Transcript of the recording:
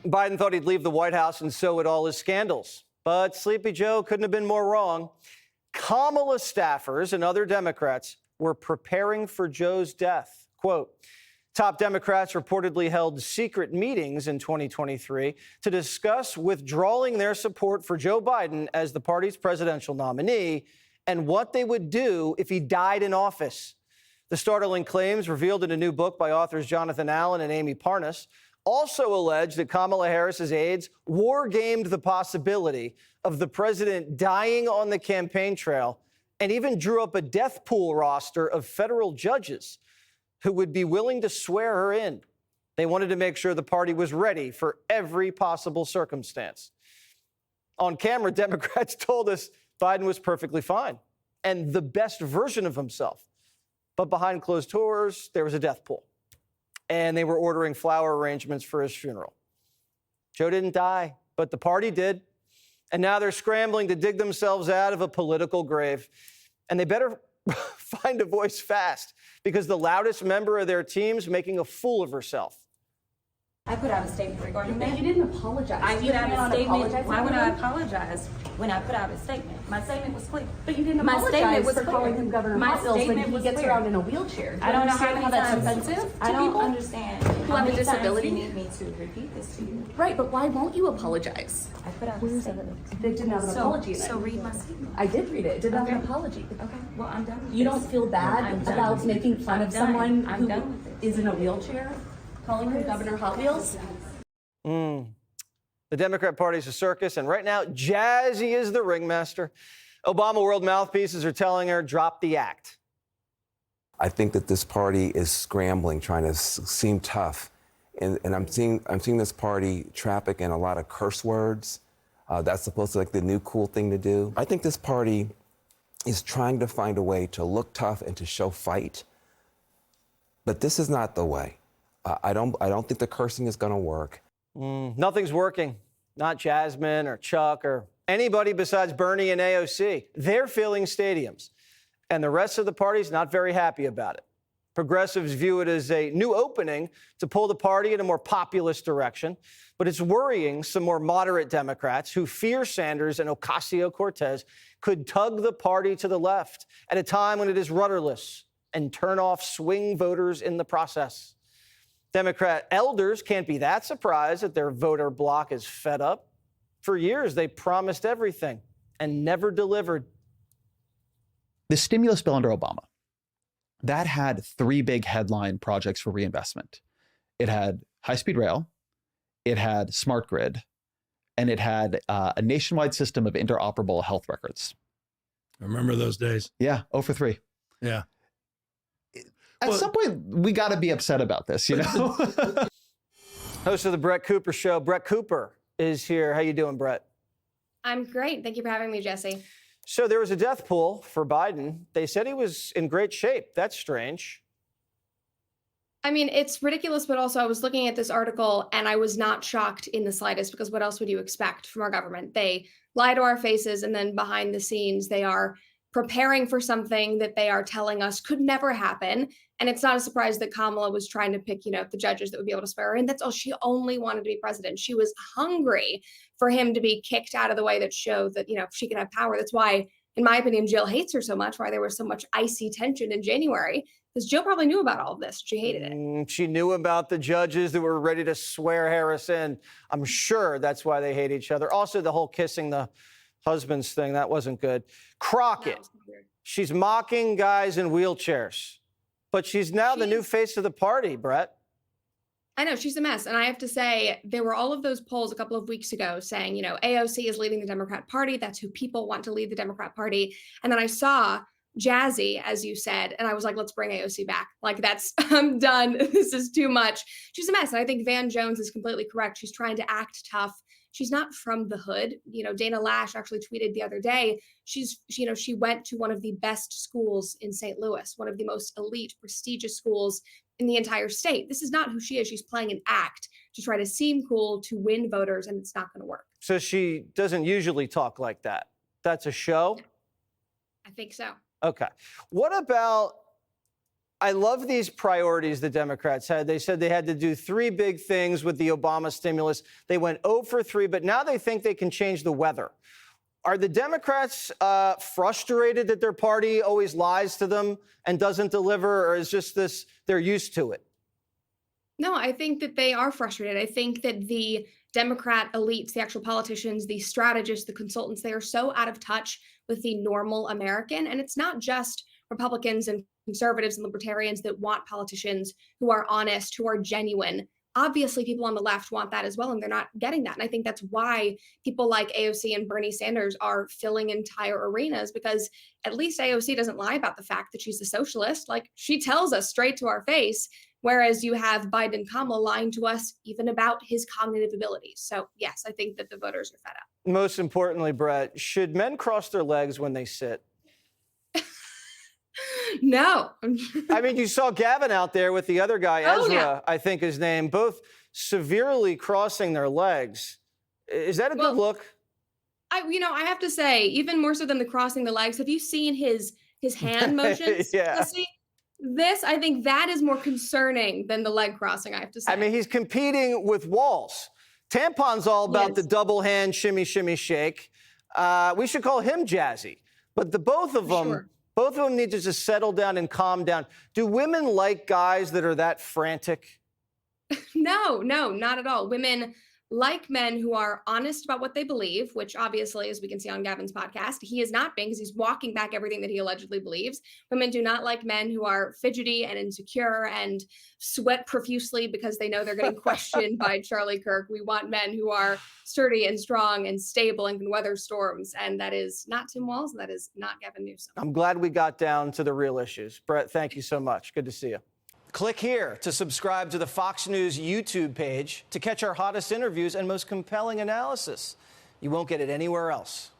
Biden thought he'd leave the White House and so would all his scandals. But Sleepy Joe couldn't have been more wrong. Kamala staffers and other Democrats were preparing for Joe's death. Quote, top Democrats reportedly held secret meetings in 2023 to discuss withdrawing their support for Joe Biden as the party's presidential nominee and what they would do if he died in office. The startling claims, revealed in a new book by authors Jonathan Allen and Amy Parnas, also allege that Kamala Harris's aides war-gamed the possibility of the president dying on the campaign trail and even drew up a death pool roster of federal judges who would be willing to swear her in. They wanted to make sure the party was ready for every possible circumstance. On camera, Democrats told us Biden was perfectly fine and the best version of himself. But behind closed doors, there was a death pool. And they were ordering flower arrangements for his funeral. Joe didn't die, but the party did. And now they're scrambling to dig themselves out of a political grave. And they better find a voice fast, because the loudest member of their team's making a fool of herself. I put out a statement regarding that. You didn't apologize. I put out a statement. Why would I apologize when I put out a statement? My statement was clear. But you didn't apologize for calling him Governor Hot Wheels when he gets around in a wheelchair. I don't know how that's offensive to I don't people? understand. Who have a disability? You need me to repeat this to you. Right, but why won't you apologize? I put out a statement. It didn't have an apology in it. So read my statement. I did read it. It didn't have an apology. Okay, well, I'm done with You this. don't feel bad I'm done about with making this. fun I'm of done. someone I'm who done with this. is in a wheelchair? Calling him Governor Hot Wheels? The Democrat Party's a circus, and right now, Jazzy is the ringmaster. Obama world mouthpieces are telling her, drop the act. I think that this party is scrambling, trying to seem tough. And I'm seeing this party traffic in a lot of curse words. That's supposed to be like the new cool thing to do. I think this party is trying to find a way to look tough and to show fight. But this is not the way. I don't think the cursing is going to work. Nothing's working. Not Jasmine or Chuck or anybody besides Bernie and AOC. They're filling stadiums. And the rest of the party's not very happy about it. Progressives view it as a new opening to pull the party in a more populist direction. But it's worrying some more moderate Democrats who fear Sanders and Ocasio-Cortez could tug the party to the left at a time when it is rudderless and turn off swing voters in the process. Democrat elders can't be that surprised that their voter bloc is fed up. For years, they promised everything and never delivered. The stimulus bill under Obama, that had three big headline projects for reinvestment. It had high-speed rail, it had smart grid, and it had a nationwide system of interoperable health records. I remember those days. Yeah, 0 for 3. Yeah. At some point, we got to be upset about this, you know? Host of the Brett Cooper Show, Brett Cooper is here. How you doing, Brett? I'm great. Thank you for having me, Jesse. So there was a death pool for Biden. They said he was in great shape. That's strange. I mean, it's ridiculous, but also I was looking at this article and I was not shocked in the slightest, because what else would you expect from our government? They lie to our faces, and then behind the scenes, they are preparing for something that they are telling us could never happen. And it's not a surprise that Kamala was trying to pick, the judges that would be able to swear her in. That's all. She only wanted to be president. She was hungry for him to be kicked out of the way that showed that, she can have power. That's why, in my opinion, Jill hates her so much, why there was so much icy tension in January, because Jill probably knew about all of this. She hated it. She knew about the judges that were ready to swear Harris in. I'm sure that's why they hate each other. Also, the whole kissing the husbands thing, that wasn't good. Crockett, she's mocking guys in wheelchairs, but she's now the new face of the party, Brett. I know, she's a mess. And I have to say, there were all of those polls a couple of weeks ago saying, AOC is leading the Democrat Party. That's who people want to lead the Democrat Party. And then I saw Jazzy, as you said, and I was like, let's bring AOC back. Like, I'm done. This is too much. She's a mess. And I think Van Jones is completely correct. She's trying to act tough. She's not from the hood. Dana Lash actually tweeted the other day, she went to one of the best schools in St. Louis, one of the most elite, prestigious schools in the entire state. This is not who she is. She's playing an act to try to seem cool, to win voters, and it's not going to work. So she doesn't usually talk like that. That's a show? I think so. Okay. What about, I love these priorities the Democrats had. They said they had to do 3 big things with the Obama stimulus. They went 0 for 3, but now they think they can change the weather. Are the Democrats frustrated that their party always lies to them and doesn't deliver, or is just this, they're used to it? No, I think that they are frustrated. I think that the Democrat elites, the actual politicians, the strategists, the consultants, they are so out of touch with the normal American. And it's not just Republicans and conservatives and libertarians that want politicians who are honest, who are genuine. Obviously, people on the left want that as well, and they're not getting that. And I think that's why people like AOC and Bernie Sanders are filling entire arenas, because at least AOC doesn't lie about the fact that she's a socialist. Like, she tells us straight to our face, whereas you have Biden and Kamala lying to us even about his cognitive abilities. So, yes, I think that the voters are fed up. Most importantly, Brett, should men cross their legs when they sit? No. I mean, you saw Gavin out there with the other guy, Ezra, yeah. I think his name, both severely crossing their legs. Is that a good look? I have to say, even more so than the crossing the legs, have you seen his hand motions? Yeah. Jesse? This, I think that is more concerning than the leg crossing, I have to say. I mean, he's competing with walls. Tampon's all about Yes. the double hand shimmy, shimmy, shake. We should call him Jazzy. But both of them, Sure. both of them need to just settle down and calm down. Do women like guys that are that frantic? No, not at all. Women like men who are honest about what they believe, which obviously, as we can see on Gavin's podcast, he is not being, because he's walking back everything that he allegedly believes. Women do not like men who are fidgety and insecure and sweat profusely because they know they're getting questioned by Charlie Kirk. We want men who are sturdy and strong and stable and can weather storms. And that is not Tim Walz, and that is not Gavin Newsom. I'm glad we got down to the real issues. Brett, thank you so much. Good to see you. Click here to subscribe to the Fox News YouTube page to catch our hottest interviews and most compelling analysis. You won't get it anywhere else.